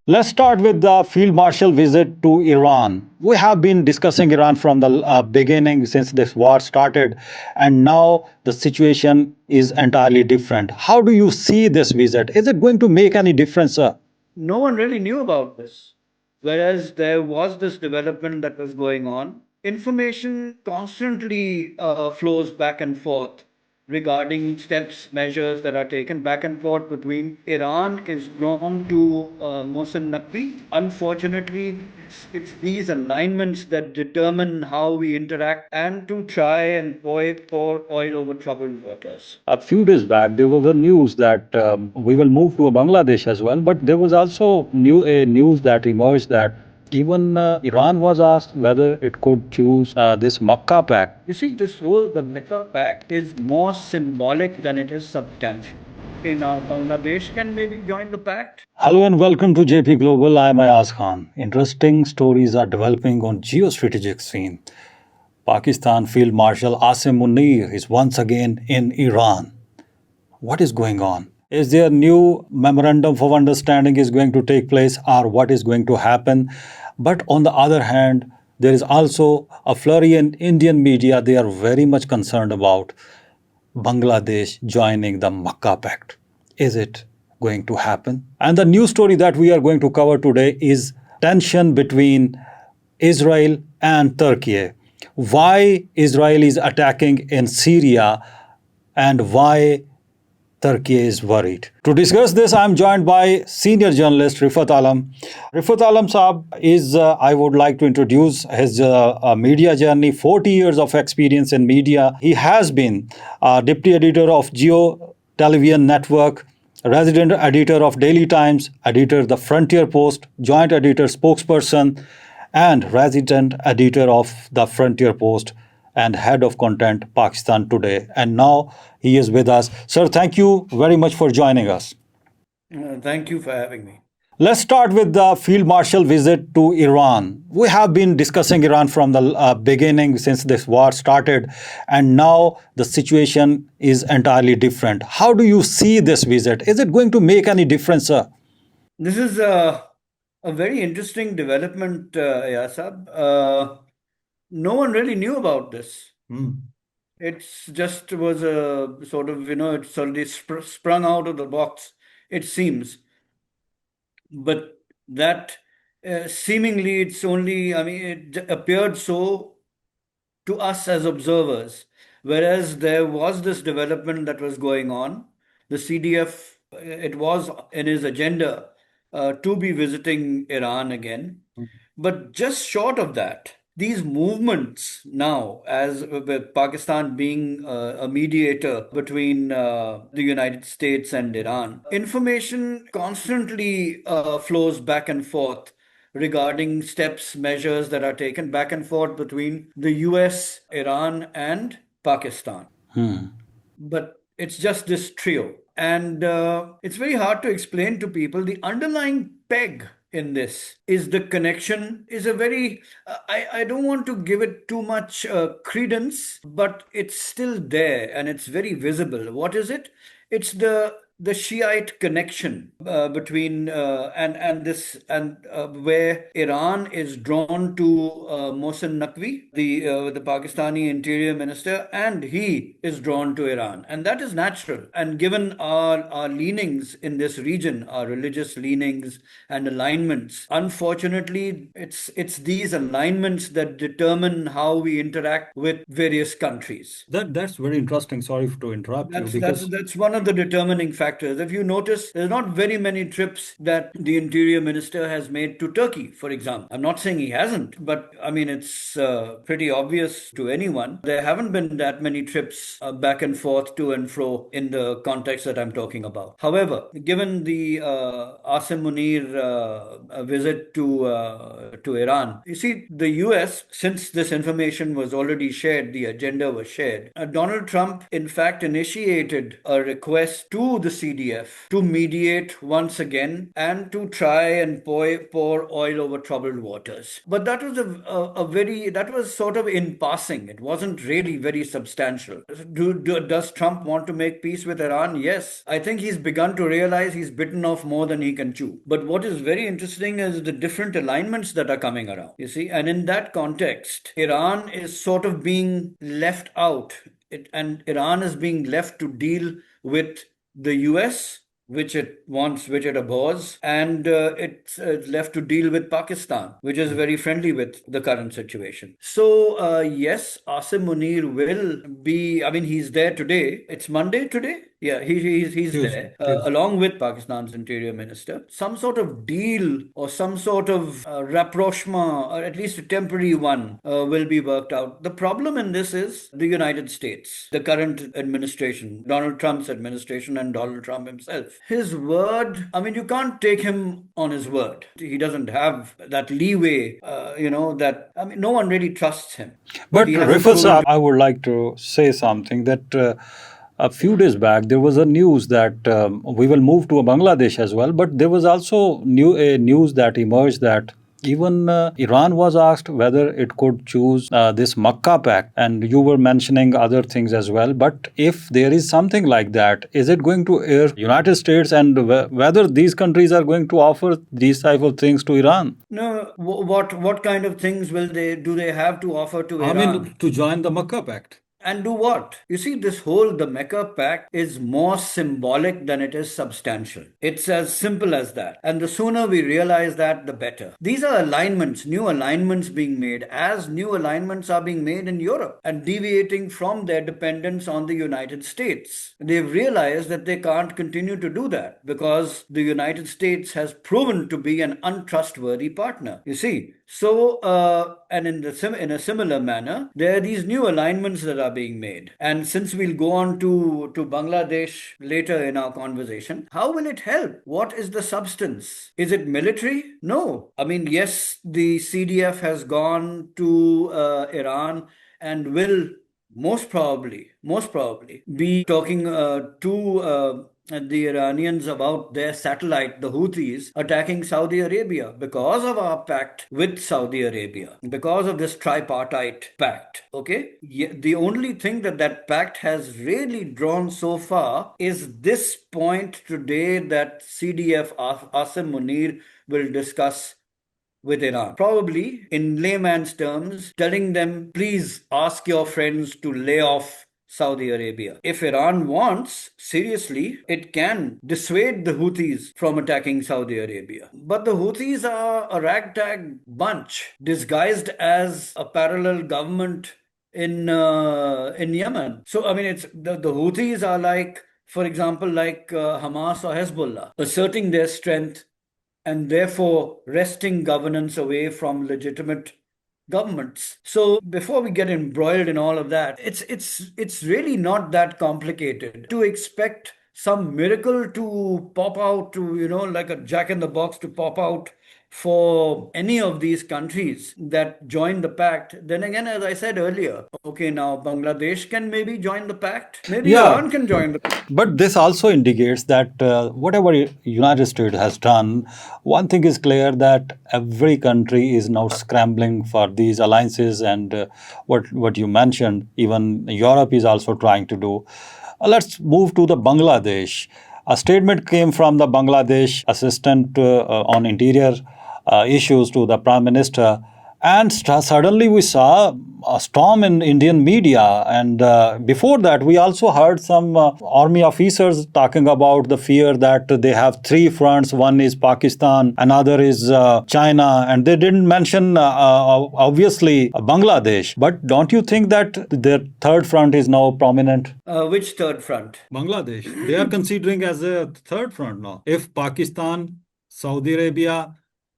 Let's start with the Field Marshal visit to Iran. We have been discussing Iran from the beginning since this war started, and now the situation is entirely different. How do you see this visit? Is it going to make any difference, sir? No one really knew about this. Whereas there was this development that was going on, information constantly flows back and forth regarding steps, measures that are taken back and forth between Iran is drawn to Mohsen Naqvi. Unfortunately, it's these alignments that determine how we interact and to try and pour oil over troubled waters. A few days back, there was a news that we will move to Bangladesh as well, but there was also news that emerged that even Iran was asked whether it could choose this Makkah Pact. You see, the Makkah Pact is more symbolic than it is substantial. In Bangladesh can maybe join the pact. Hello and welcome to JP Global. I'm Ayaz Khan. Interesting stories are developing on geostrategic scene. Pakistan Field Marshal Asim Munir is once again in Iran. What is going on? Is there new memorandum of understanding is going to take place or what is going to happen? But on the other hand, there is also a flurry in Indian media. They are very much concerned about Bangladesh joining the Makkah Pact. Is it going to happen? And the news story that we are going to cover today is tension between Israel and Turkey. Why Israel is attacking in Syria and why Turkey is worried. To discuss this, I am joined by senior journalist Rifat Alam. Rifat Alam Saab is, I would like to introduce his media journey, 40 years of experience in media. He has been deputy editor of Geo Television Network, resident editor of Daily Times, editor The Frontier Post, joint editor spokesperson, and resident editor of The Frontier Post and head of content Pakistan Today. And now he is with us. Sir, thank you very much for joining us. Thank you for having me. Let's start with the Field Marshal visit to Iran. We have been discussing Iran from the beginning since this war started, and now the situation is entirely different. How do you see this visit? Is it going to make any difference, sir? This is a very interesting development, Yasab. No one really knew about this. It's just was a sort of, it suddenly sprung out of the box, it seems. But that seemingly it's only, I mean, it appeared so to us as observers. Whereas there was this development that was going on. The CDF, it was in his agenda to be visiting Iran again. But just short of that, these movements now, as with Pakistan being a mediator between the United States and Iran, information constantly flows back and forth regarding steps, measures that are taken back and forth between the US, Iran, and Pakistan. But it's just this trio. And it's very hard to explain to people the underlying peg in this is the connection is a very I don't want to give it too much credence, but it's still there and it's very visible. What is it? It's the Shiite connection between and this and where Iran is drawn to Mohsen Naqvi, the Pakistani interior minister, and he is drawn to Iran, and that is natural. And given our leanings in this region, our religious leanings and alignments, unfortunately, it's these alignments that determine how we interact with various countries. That's very interesting. Sorry to interrupt you because That's one of the determining factors. If you notice, there's not very many trips that the interior minister has made to Turkey, for example. I'm not saying he hasn't, but I mean, it's pretty obvious to anyone. There haven't been that many trips back and forth to and fro in the context that I'm talking about. However, given the Asim Munir visit to Iran, you see, the US, since this information was already shared, the agenda was shared. Donald Trump, in fact, initiated a request to the CDF to mediate once again and to try and pour oil over troubled waters. But that was that was sort of in passing. It wasn't really very substantial. Does Trump want to make peace with Iran? Yes. I think he's begun to realize he's bitten off more than he can chew. But what is very interesting is the different alignments that are coming around, you see. And in that context, Iran is sort of being left out. And Iran is being left to deal with the US, which it wants, which it abhors, and it's left to deal with Pakistan, which is very friendly with the current situation. So, yes, Asim Munir will be, I mean, he's there today. It's Monday today? Yeah, he's there, along with Pakistan's interior minister. Some sort of deal or some sort of rapprochement, or at least a temporary one, will be worked out. The problem in this is the United States, the current administration, Donald Trump's administration, and Donald Trump himself. His word, I mean, you can't take him on his word. He doesn't have that leeway, that, I mean, no one really trusts him. But he hasn't Rifle proven Saab, I would like to say something that a few days back there was a news that we will move to Bangladesh as well. But there was also a news that emerged that even Iran was asked whether it could choose this Makkah Pact, and you were mentioning other things as well. But if there is something like that, is it going to air United States, and whether these countries are going to offer these type of things to Iran? No, what kind of things will they have to offer to I Iran? mean, to join the Makkah Pact. And do what? You see, the Mecca Pact is more symbolic than it is substantial. It's as simple as that. And the sooner we realize that, the better. These are alignments, new alignments being made, as new alignments are being made in Europe and deviating from their dependence on the United States. They've realized that they can't continue to do that because the United States has proven to be an untrustworthy partner. You see, so, and in a similar manner, there are these new alignments that are being made. And since we'll go on to Bangladesh later in our conversation, how will it help? What is the substance? Is it military? No. I mean, yes, the CDF has gone to Iran and will most probably be talking to the Iranians about their satellite, the Houthis, attacking Saudi Arabia because of our pact with Saudi Arabia, because of this tripartite pact. Okay? The only thing that pact has really drawn so far is this point today that CDF Asim Munir will discuss with Iran. Probably, in layman's terms, telling them, please ask your friends to lay off Saudi Arabia. If Iran wants, seriously, it can dissuade the Houthis from attacking Saudi Arabia. But the Houthis are a ragtag bunch disguised as a parallel government in Yemen. So I mean, it's the Houthis are like, for example, like Hamas or Hezbollah, asserting their strength and therefore wresting governance away from legitimate governments. So before we get embroiled in all of that, it's really not that complicated to expect some miracle to pop out, to like a jack in the box to pop out for any of these countries that join the pact. Then again, as I said earlier, okay, now Bangladesh can maybe join the pact, maybe Yeah, Iran can join the pact. but this also indicates that whatever United States has done, one thing is clear that every country is now scrambling for these alliances, and what you mentioned, even Europe is also trying to do. Let's move to the Bangladesh. A statement came from the Bangladesh assistant on interior issues to the prime minister, and suddenly we saw a storm in Indian media. And before that, we also heard some army officers talking about the fear that they have three fronts. One is Pakistan, another is China, and they didn't mention obviously Bangladesh. But don't you think that the third front is now prominent? Which third front? Bangladesh. They are considering as a third front now. If Pakistan, Saudi Arabia,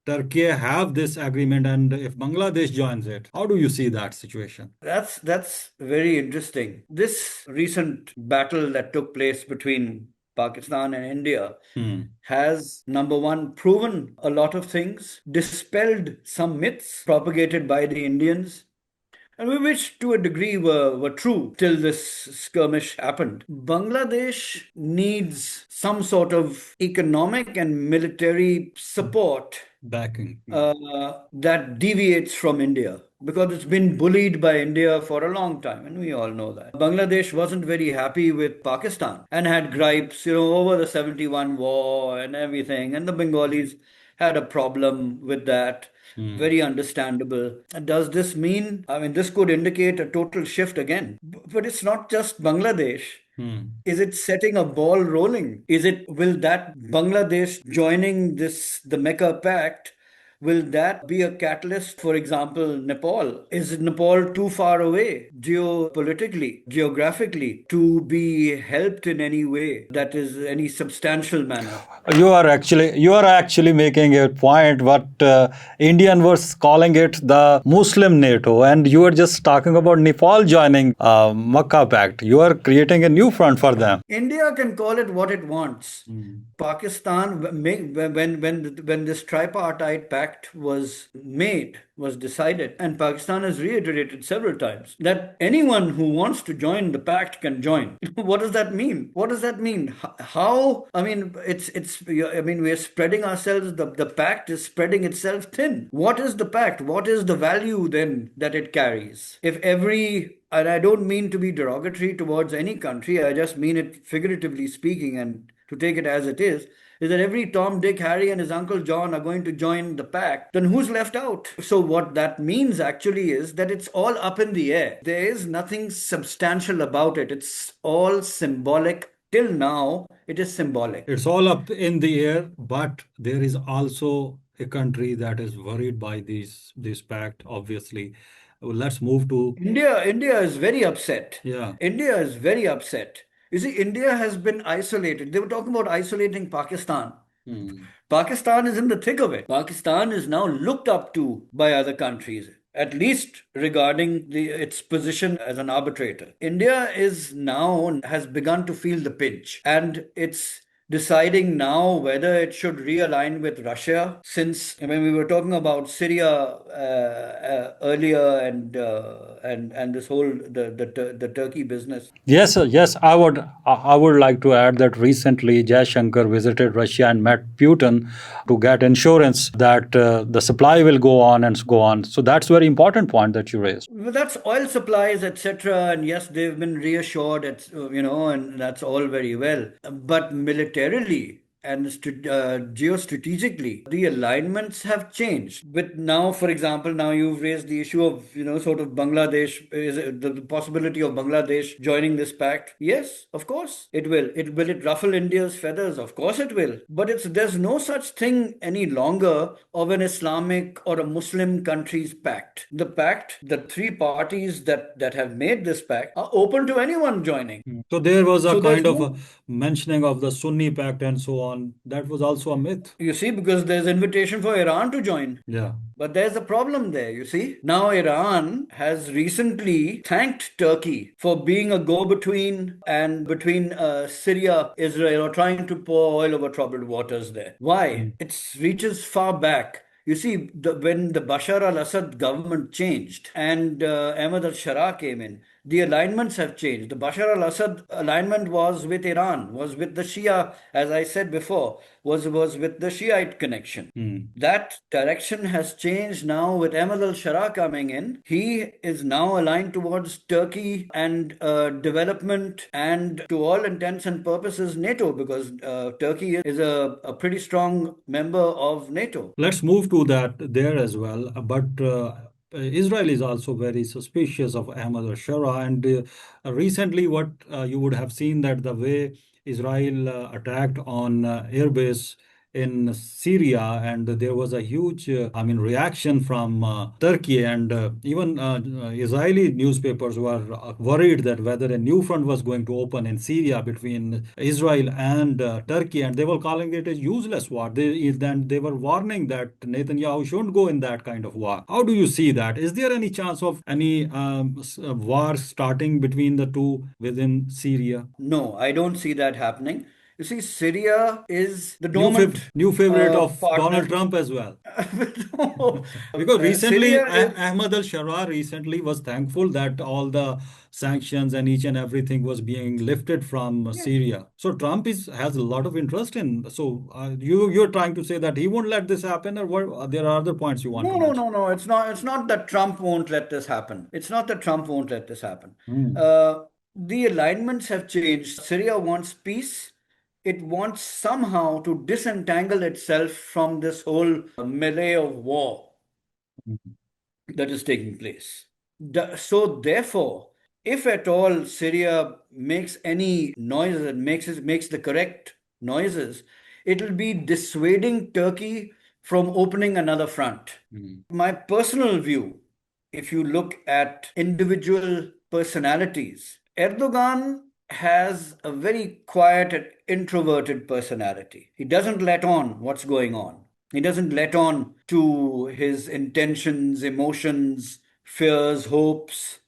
Turkey have this agreement, and if Bangladesh joins it, how do you see that situation? That's very interesting. This recent battle that took place between Pakistan and India has, number one, proven a lot of things, dispelled some myths propagated by the Indians, which to a degree were true till this skirmish happened. Bangladesh needs some sort of economic and military support Backing. that deviates from India because it's been bullied by India for a long time, and we all know that. Bangladesh wasn't very happy with Pakistan and had gripes, over the 71 war and everything, and the Bengalis had a problem with that. Very understandable. Does this mean, I mean, this could indicate a total shift again, but it's not just Bangladesh. Is it setting a ball rolling? Will that Bangladesh joining the Mecca Pact, will that be a catalyst? For example, Nepal. Is Nepal too far away geopolitically, geographically, to be helped in any way that is any substantial manner? You are actually making a point. What Indian was calling it the Muslim NATO, and you are just talking about Nepal joining Makkah Pact. You are creating a new front for them. India can call it what it wants. Pakistan, when this tripartite pact was decided, and Pakistan has reiterated several times that anyone who wants to join the pact can join. What does that mean? What does that mean? How? I mean, I mean, we're spreading ourselves. The pact is spreading itself thin. What is the pact? What is the value then that it carries? If every and I don't mean to be derogatory towards any country, I just mean it figuratively speaking and to take it as it is that every Tom, Dick, Harry, and his Uncle John are going to join the pact, then who's left out? So, what that means actually is that it's all up in the air. There is nothing substantial about it, it's all symbolic. Till now, it is symbolic. It's all up in the air, but there is also a country that is worried by this pact, obviously. Let's move to India is very upset. yeah. India is very upset. You see, India has been isolated. They were talking about isolating Pakistan. Pakistan is in the thick of it. Pakistan is now looked up to by other countries, at least regarding its position as an arbitrator. India is now has begun to feel the pinch, and it's deciding now whether it should realign with Russia. Since I mean, we were talking about Syria earlier, and this whole the Turkey business. Yes, sir. Yes, I would like to add that recently Jaishankar visited Russia and met Putin to get assurance that the supply will go on and go on. So that's a very important point that you raised. Well, that's oil supplies, etc. And yes, they've been reassured, and that's all very well. But militarily and geostrategically, the alignments have changed. With now, for example, now you've raised the issue of, sort of Bangladesh, is the possibility of Bangladesh joining this pact. Yes, of course, it will. Will it ruffle India's feathers? Of course it will. But there's no such thing any longer of an Islamic or a Muslim country's pact. The pact, the three parties that have made this pact are open to anyone joining. So there was a So there's kind of no, a mentioning of the Sunni pact and so on. That was also a myth. you see, because there's invitation for Iran to join. Yeah. But there's a problem there, you see. Now, Iran has recently thanked Turkey for being a go between and between Syria, Israel, or trying to pour oil over troubled waters there. Why? It reaches far back. You see, when the Bashar al Assad government changed and Ahmad al Shara came in, the alignments have changed. The Bashar al Assad alignment was with Iran, was with the Shia, as I said before, was with the Shiite connection. That direction has changed now with Ahmad al Shara coming in. He is now aligned towards Turkey and development, and to all intents and purposes, NATO, because Turkey is a pretty strong member of NATO. Let's move to that there as well. But Israel is also very suspicious of Ahmad al-Shara. And recently, what you would have seen that the way Israel attacked on airbase in Syria, and there was a huge, reaction from Turkey, and even Israeli newspapers were worried that whether a new front was going to open in Syria between Israel and Turkey, and they were calling it a useless war. They were warning that Netanyahu shouldn't go in that kind of war. How do you see that? Is there any chance of any war starting between the two within Syria? No, I don't see that happening. You see, Syria is the New dormant new favorite of Donald partner. Trump as well. No, Because recently, Syria is. Ahmad al-Sharaa recently was thankful that all the sanctions and each and everything was being lifted from Yeah. Syria. So Trump is has a lot of interest in. So you're trying to say that he won't let this happen, or what? There are other points you want to No, no, mention. no, no. It's not that Trump won't let this happen. It's not that Trump won't let this happen. Hmm. Uh, the alignments have changed. Syria wants peace. It wants somehow to disentangle itself from this whole melee of war that is taking place. So therefore, if at all Syria makes any noises and makes the correct noises, it'll be dissuading Turkey from opening another front. Hmm. My personal view, if you look at individual personalities, Erdogan has a very quiet and introverted personality. He doesn't let on what's going on. He doesn't let on to his intentions, emotions, fears, hopes.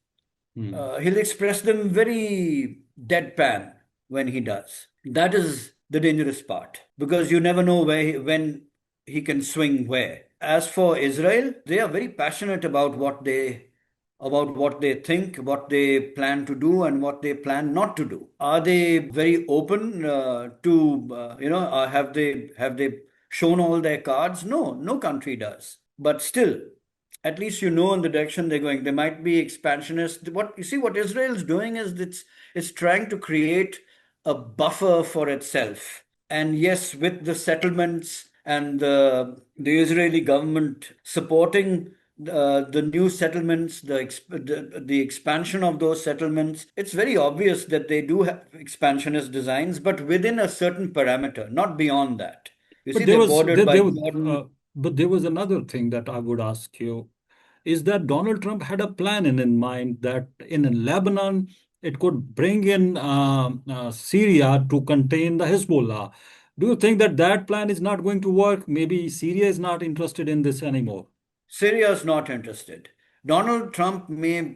Hmm. He'll express them very deadpan when he does. That is the dangerous part because you never know when he can swing where. As for Israel, they are very passionate about what they think, what they plan to do, and what they plan not to do. Are they very open to have they shown all their cards? No, no country does. But still, at least you know in the direction they're going. They might be expansionist. What you see, what Israel's doing is it's trying to create a buffer for itself. And yes, with the settlements and the Israeli government supporting the new settlements, the expansion of those settlements, it's very obvious that they do have expansionist designs, but within a certain parameter, not beyond that. You But see, there they're was bordered there, by there Jordan. but there was another thing that I would ask you is that Donald Trump had a plan in mind that in Lebanon it could bring in Syria to contain the Hezbollah. Do you think that that plan is not going to work? Maybe Syria is not interested in this anymore. Syria's not interested. Donald Trump may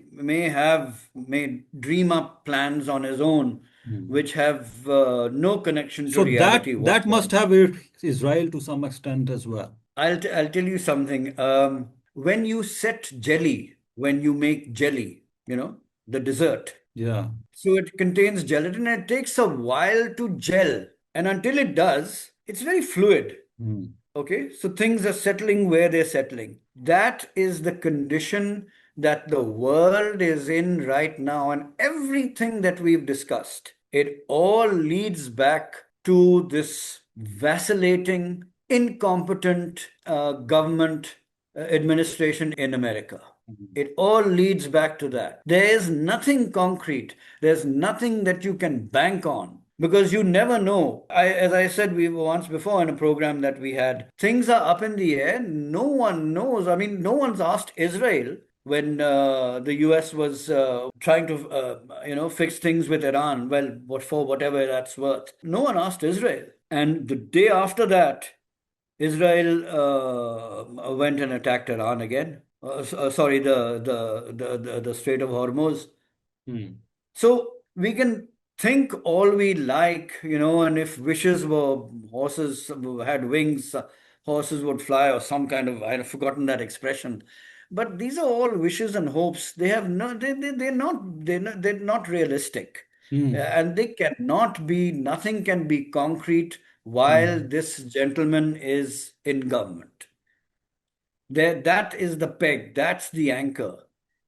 dream up plans on his own, Hmm. which have no connection to So that reality that must whatsoever. have hurt Israel to some extent as well. I'll tell you something. When you set jelly, when you make jelly, the dessert, Yeah. so it contains gelatin and it takes a while to gel. And until it does, it's very fluid. Hmm. Okay, so things are settling where they're settling. That is the condition that the world is in right now. And everything that we've discussed, it all leads back to this vacillating, incompetent government administration in America. It all leads back to that. There is nothing concrete. There's nothing that you can bank on because you never know. As I said, we were once before in a program that we had, things are up in the air. No one knows. I mean, no one's asked Israel when the US was trying to, fix things with Iran. Well, what for whatever that's worth. No one asked Israel. And the day after that, Israel went and attacked Iran again. Sorry, the Strait of Hormuz. Hmm. So we can think all we like, and if wishes were horses had wings, horses would fly, or some kind of, I've forgotten that expression. But these are all wishes and hopes. They have no, they're not realistic. Hmm. And they cannot be, nothing can be concrete while Hmm. this gentleman is in government. That is the peg, that's the anchor.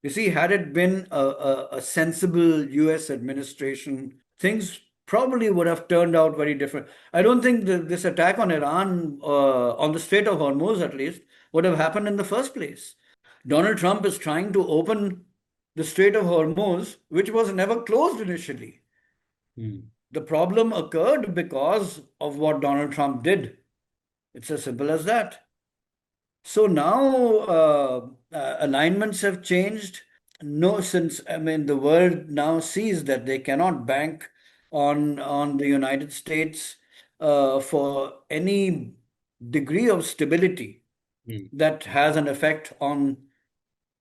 You see, had it been a sensible US administration, things probably would have turned out very different. I don't think this attack on Iran, on the Strait of Hormuz at least, would have happened in the first place. Donald Trump is trying to open the Strait of Hormuz, which was never closed initially. Hmm. The problem occurred because of what Donald Trump did. It's as simple as that. So now alignments have changed. No, since I mean the world now sees that they cannot bank on the United States for any degree of stability Hmm. that has an effect on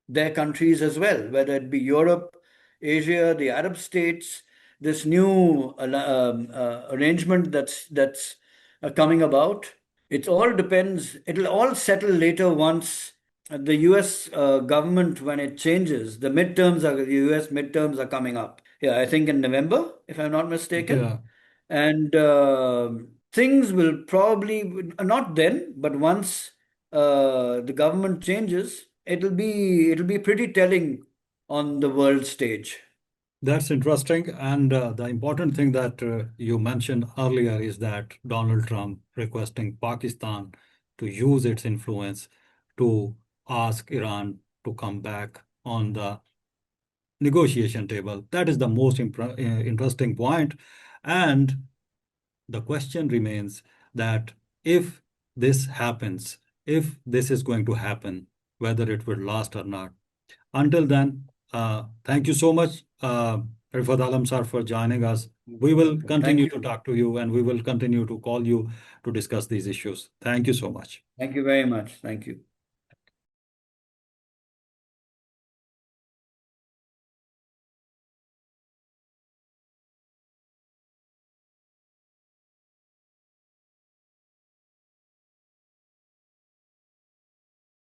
their countries as well, whether it be Europe, Asia, the Arab states. this new arrangement that's coming about. It all depends. It'll all settle later once the U.S. Government, when it changes, the U.S. midterms are coming up. Yeah, I think in November, if I'm not mistaken. Yeah. And things will probably not then, but once the government changes, it'll be pretty telling on the world stage. That's interesting. And the important thing that you mentioned earlier is that Donald Trump requesting Pakistan to use its influence to ask Iran to come back on the negotiation table. That is the most interesting point. And the question remains that if this happens, if this is going to happen, whether it will last or not. Until then, thank you so much, Rifat Alam sir, for joining us. We will Thank continue you. to talk to you and we will continue to call you to discuss these issues. Thank you so much. Thank you very much. Thank you.